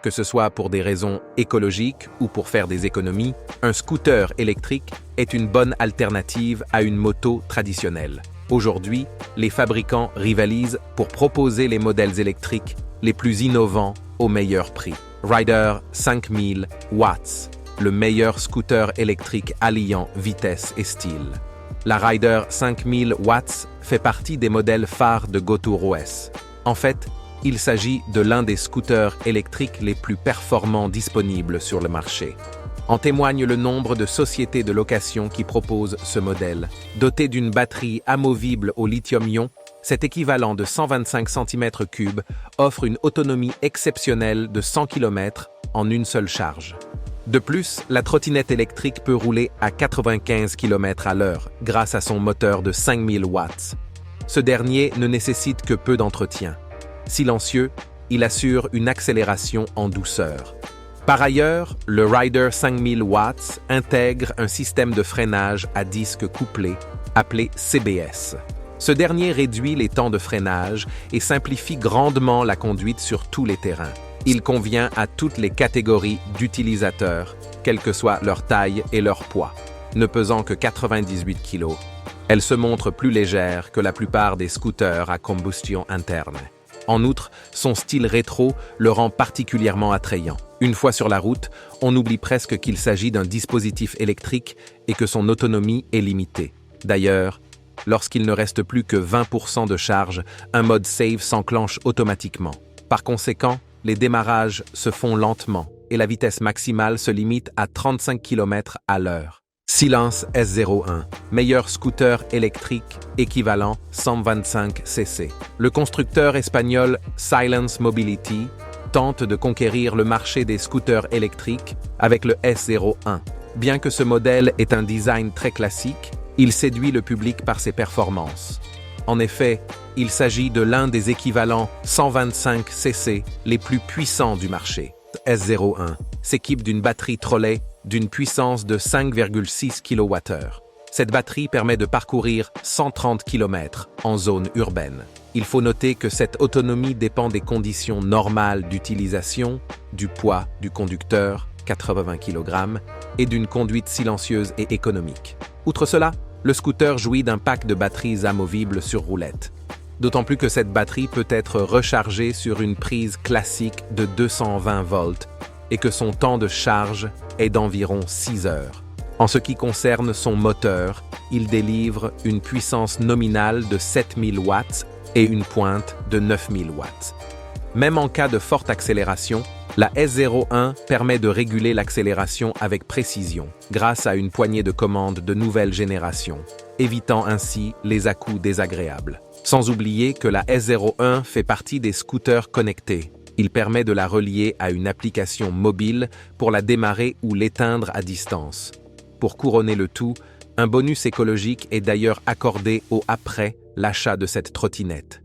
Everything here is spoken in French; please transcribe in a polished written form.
Que ce soit pour des raisons écologiques ou pour faire des économies, un scooter électrique est une bonne alternative à une moto traditionnelle. Aujourd'hui, les fabricants rivalisent pour proposer les modèles électriques les plus innovants au meilleur prix. Rider 5000 watts, le meilleur scooter électrique alliant vitesse et style. La Rider 5000 watts fait partie des modèles phares de GoTourOS. En fait, il s'agit de l'un des scooters électriques les plus performants disponibles sur le marché. En témoigne le nombre de sociétés de location qui proposent ce modèle. Doté d'une batterie amovible au lithium-ion, cet équivalent de 125 cm3 offre une autonomie exceptionnelle de 100 km en une seule charge. De plus, la trottinette électrique peut rouler à 95 km/h grâce à son moteur de 5000 watts. Ce dernier ne nécessite que peu d'entretien. Silencieux, il assure une accélération en douceur. Par ailleurs, le Rider 5000 watts intègre un système de freinage à disque couplé, appelé CBS. Ce dernier réduit les temps de freinage et simplifie grandement la conduite sur tous les terrains. Il convient à toutes les catégories d'utilisateurs, quelle que soit leur taille et leur poids. Ne pesant que 98 kg, elle se montre plus légère que la plupart des scooters à combustion interne. En outre, son style rétro le rend particulièrement attrayant. Une fois sur la route, on oublie presque qu'il s'agit d'un dispositif électrique et que son autonomie est limitée. D'ailleurs, lorsqu'il ne reste plus que 20% de charge, un mode Save s'enclenche automatiquement. Par conséquent, les démarrages se font lentement et la vitesse maximale se limite à 35 km/h. Silence S01, meilleur scooter électrique équivalent 125 cc. Le constructeur espagnol Silence Mobility tente de conquérir le marché des scooters électriques avec le S01. Bien que ce modèle ait un design très classique, il séduit le public par ses performances. En effet, il s'agit de l'un des équivalents 125 cc les plus puissants du marché. S01 s'équipe d'une batterie trolley d'une puissance de 5,6 kWh. Cette batterie permet de parcourir 130 km en zone urbaine. Il faut noter que cette autonomie dépend des conditions normales d'utilisation, du poids du conducteur, 80 kg, et d'une conduite silencieuse et économique. Outre cela, le scooter jouit d'un pack de batteries amovibles sur roulette. D'autant plus que cette batterie peut être rechargée sur une prise classique de 220 volts et que son temps de charge est d'environ 6 heures. En ce qui concerne son moteur, il délivre une puissance nominale de 7000 watts et une pointe de 9000 watts. Même en cas de forte accélération, la S01 permet de réguler l'accélération avec précision grâce à une poignée de commande de nouvelle génération, évitant ainsi les à-coups désagréables. Sans oublier que la S01 fait partie des scooters connectés. Il permet de la relier à une application mobile pour la démarrer ou l'éteindre à distance. Pour couronner le tout, un bonus écologique est d'ailleurs accordé après l'achat de cette trottinette.